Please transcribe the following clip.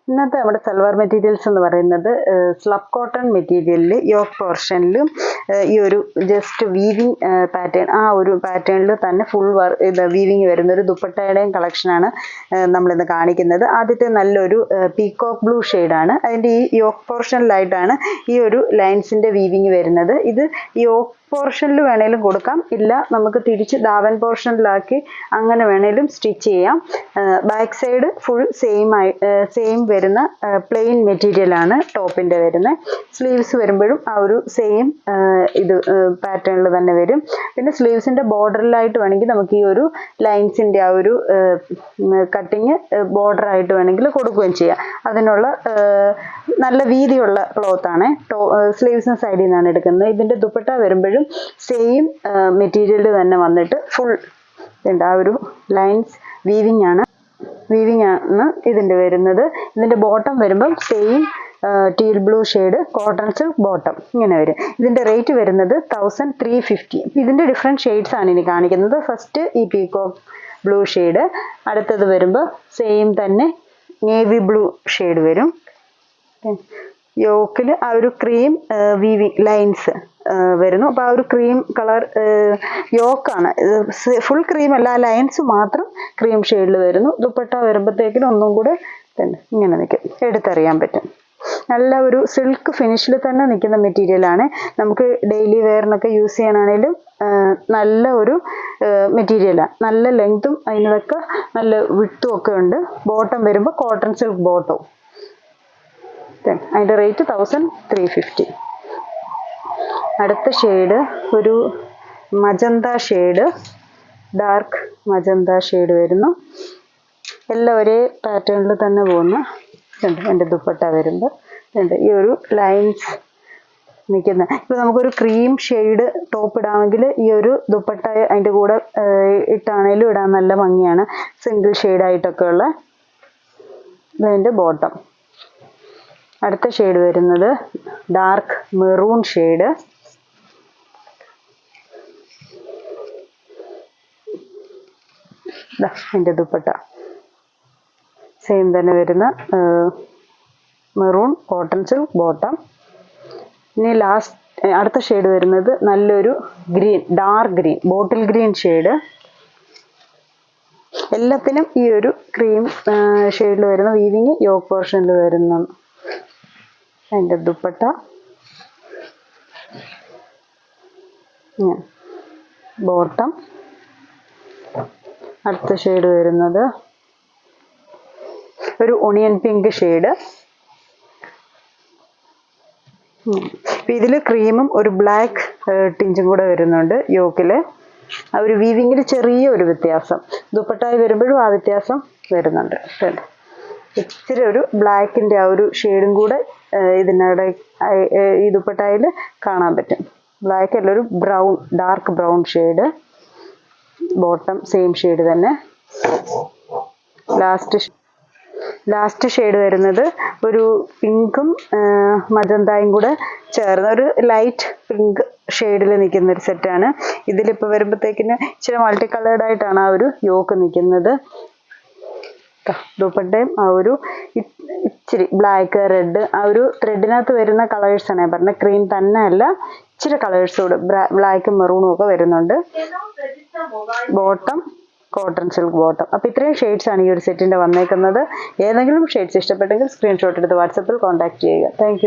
ഇന്നത്തെ നമ്മുടെ സൽവാർ മെറ്റീരിയൽസ് എന്ന് പറയുന്നത് സ്ലബ് കോട്ടൺ മെറ്റീരിയലിൽ യോക്ക് പോർഷനിലും ഈ ഒരു ജസ്റ്റ് വീവിങ് പാറ്റേൺ ആ ഒരു പാറ്റേണിൽ തന്നെ ഫുൾ ഇത് വീവിങ് വരുന്ന ഒരു ദുപ്പട്ടയുടെയും കളക്ഷനാണ് നമ്മളിന്ന് കാണിക്കുന്നത്. ആദ്യത്തെ നല്ലൊരു പീകോക്ക് ബ്ലൂ ഷെയ്ഡാണ്. അതിൻ്റെ ഈ യോക്ക് പോർഷനിലായിട്ടാണ് ഈ ഒരു ലൈൻസിൻ്റെ വീവിങ് വരുന്നത്. ഇത് യോക്ക് പോർഷനിൽ വേണേലും കൊടുക്കാം, ഇല്ല നമുക്ക് തിരിച്ച് ദാവൻ പോർഷനിലാക്കി അങ്ങനെ വേണേലും സ്റ്റിച്ച് ചെയ്യാം. ബാക്ക് സൈഡ് ഫുൾ സെയിം വരുന്ന പ്ലെയിൻ മെറ്റീരിയലാണ് ടോപ്പിൻ്റെ വരുന്നത്. സ്ലീവ്സ് വരുമ്പോഴും ആ ഒരു സെയിം ഇത് പാറ്റേണിൽ തന്നെ വരും. പിന്നെ സ്ലീവ്സിൻ്റെ ബോർഡറിലായിട്ട് വേണമെങ്കിൽ നമുക്ക് ഈ ഒരു ലൈൻസിൻ്റെ ആ ഒരു കട്ടിങ് ബോർഡറായിട്ട് വേണമെങ്കിൽ കൊടുക്കുകയും ചെയ്യാം. അതിനുള്ള നല്ല വീതിയുള്ള ക്ലോത്താണ്. സ്ലീവ്സിന് സൈഡിൽ നിന്നാണ് എടുക്കുന്നത്. ഇതിൻ്റെ ദുപ്പട്ട വരുമ്പോഴും സെയിം മെറ്റീരിയൽ തന്നെ വന്നിട്ട് ഫുൾ ആ ഒരു ലൈൻസ് വീവിങ് ആണ് ഇതിൻ്റെ വരുന്നത്. ഇതിൻ്റെ ബോട്ടം വരുമ്പം same teal blue shade cotton silk bottom ഇങ്ങനെ വരും. ഇതിൻ്റെ റേറ്റ് വരുന്നത് 1350. ഇതിൻ്റെ ഡിഫറെൻറ്റ് ഷെയ്ഡ്സ് ആണ് ഇനി കാണിക്കുന്നത്. ഫസ്റ്റ് ഈ പീകോക്ക് ബ്ലൂ ഷെയ്ഡ്, അടുത്തത് വരുമ്പോൾ സെയിം തന്നെ നേവി ബ്ലൂ ഷെയ്ഡ് വരും. യോക്കിൽ ആ ഒരു ക്രീം വീവിങ് ലൈൻസ് വരുന്നു. അപ്പോൾ ആ ഒരു ക്രീം കളർ യോക്കാണ്. ഫുൾ ക്രീം അല്ല, ലൈൻസ് മാത്രം ക്രീം ഷെയ്ഡിൽ വരുന്നു. ദുപ്പട്ട വരുമ്പോഴത്തേക്കിനും ഒന്നും കൂടെ ഇങ്ങനെ നിൽക്കും, എടുത്തറിയാൻ പറ്റും. നല്ല ഒരു സിൽക്ക് ഫിനിഷിൽ തന്നെ നിൽക്കുന്ന മെറ്റീരിയലാണ്. നമുക്ക് ഡെയിലി വെയറിനൊക്കെ യൂസ് ചെയ്യാനാണെങ്കിലും നല്ല ഒരു മെറ്റീരിയലാണ്. നല്ല ലെങ്ത്തും അതിനൊക്കെ നല്ല വിട്ടും ഒക്കെ ഉണ്ട്. ബോട്ടം വരുമ്പോൾ കോട്ടൺ സിൽക്ക് ബോട്ടവും. അതിൻ്റെ റേറ്റ് 1350. അടുത്ത ഷെയ്ഡ് ഒരു magenta shade, dark magenta shade വരുന്നു. എല്ലാം ഒരേ പാറ്റേണിൽ തന്നെ പോകുന്നു. എൻ്റെ ദുപ്പട്ട വരുമ്പോൾ ഈ ഒരു ലൈൻസ് നിൽക്കുന്ന. ഇപ്പോൾ നമുക്കൊരു ക്രീം ഷെയ്ഡ് ടോപ്പ് ഇടാമെങ്കിൽ ഈ ഒരു ദുപ്പട്ട അതിൻ്റെ കൂടെ ഇട്ടാണേലും ഇടാൻ നല്ല ഭംഗിയാണ്. സിംഗിൾ ഷെയ്ഡായിട്ടൊക്കെ ഉള്ള ഇതിൻ്റെ ബോട്ടം. അടുത്ത ഷെയ്ഡ് വരുന്നത് ഡാർക്ക് മെറൂൺ ഷെയ്ഡ്. എൻ്റെ ദുപ്പട്ട സെയിം തന്നെ വരുന്ന മെറൂൺ കോട്ടൺ സിൽക്ക് ബോട്ടം. ഇനി അടുത്ത ഷെയ്ഡ് വരുന്നത് നല്ലൊരു green, dark green, bottle green shade. എല്ലാത്തിനും ഈ ഒരു ക്രീം ഷെയ്ഡിൽ വരുന്ന വീവിങ് യോക്ക് പോർഷനിൽ വരുന്ന അതിൻ്റെ ദുപ്പട്ട. ബോട്ടം. അടുത്ത ഷെയ്ഡ് വരുന്നത് ഒരു ഒണിയൻ പിങ്ക് ഷെയ്ഡ്. ഇതിൽ ക്രീമും ഒരു ബ്ലാക്ക് ടിഞ്ചും കൂടെ വരുന്നുണ്ട് യോക്കിൽ. ആ ഒരു വീവിങ്ങിൽ ചെറിയ ഒരു വ്യത്യാസം, ദുപ്പട്ടായി വരുമ്പോഴും ആ വ്യത്യാസം വരുന്നുണ്ട്. ഇച്ചിരി ഒരു ബ്ലാക്കിൻ്റെ ആ ഒരു ഷെയ്ഡും കൂടെ ഇതിനിടെ ഈ ദുപ്പട്ടായിൽ കാണാൻ പറ്റും. ബ്ലാക്ക് അല്ല, ഒരു brown, dark brown shade. Bottom same shade തന്നെ. ലാസ്റ്റ് ഷെയ്ഡ് വരുന്നത് ഒരു പിങ്കും മജന്തയും കൂടെ ചേർന്ന് ഒരു ലൈറ്റ് പിങ്ക് ഷെയ്ഡിൽ നിൽക്കുന്ന ഒരു സെറ്റാണ്. ഇതിലിപ്പോൾ വരുമ്പോഴത്തേക്കിന് ഇച്ചിരി മൾട്ടി കളേർഡായിട്ടാണ് ആ ഒരു യോക്ക് നിൽക്കുന്നത്. ദുപ്പട്ടയും ആ ഒരു ഇച്ചിരി ബ്ലാക്ക്, റെഡ്, ആ ഒരു ത്രെഡിനകത്ത് വരുന്ന കളേഴ്സാണ് ഞാൻ പറഞ്ഞത്. ക്രീം തന്നെ അല്ല, ഇച്ചിരി കളേഴ്സോട് ബ്ലാക്കും മെറൂണും ഒക്കെ വരുന്നുണ്ട്. Bottom cotton silk bottom. അപ്പോൾ ഇത്രയും ഷെയ്ഡ്സ് ആണ് ഈ ഒരു സെറ്റിൻ്റെ വന്നേക്കുന്നത്. ഏതെങ്കിലും ഷെയ്ഡ്സ് ഇഷ്ടപ്പെട്ടെങ്കിൽ സ്ക്രീൻഷോട്ട് എടുത്ത് വാട്സപ്പിൽ കോൺടാക്ട് ചെയ്യുക. താങ്ക്